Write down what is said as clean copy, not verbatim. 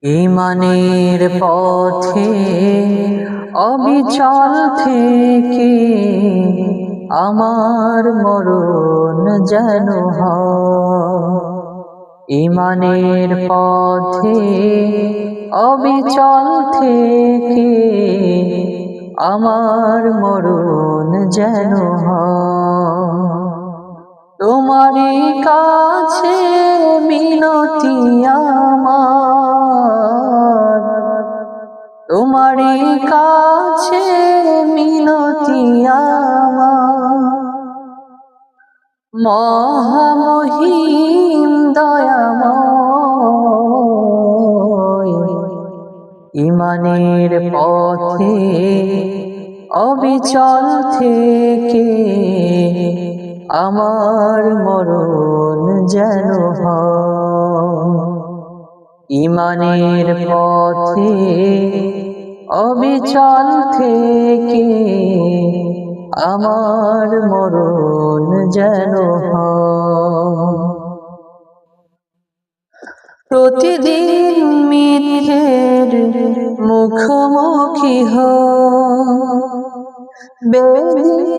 ঈমানের পথে অবিচল থেকে আমার মরণ যেন হয়। ঈমানের পথে অবিচল থেকে আমার মরণ যেন হয়। তোমারই কাছে মিনতি আমার, তোমারই কাছে মিনতি আমার, মহামহিম দয়াময়। ঈমানের পথে অবিচল থেকে আমার মরণ যেন হয়। ঈমানের পথে অবিচল থেকে আমার মরণ যেন হয়। প্রতিদিন মিথ্যের মুখোমুখি হই।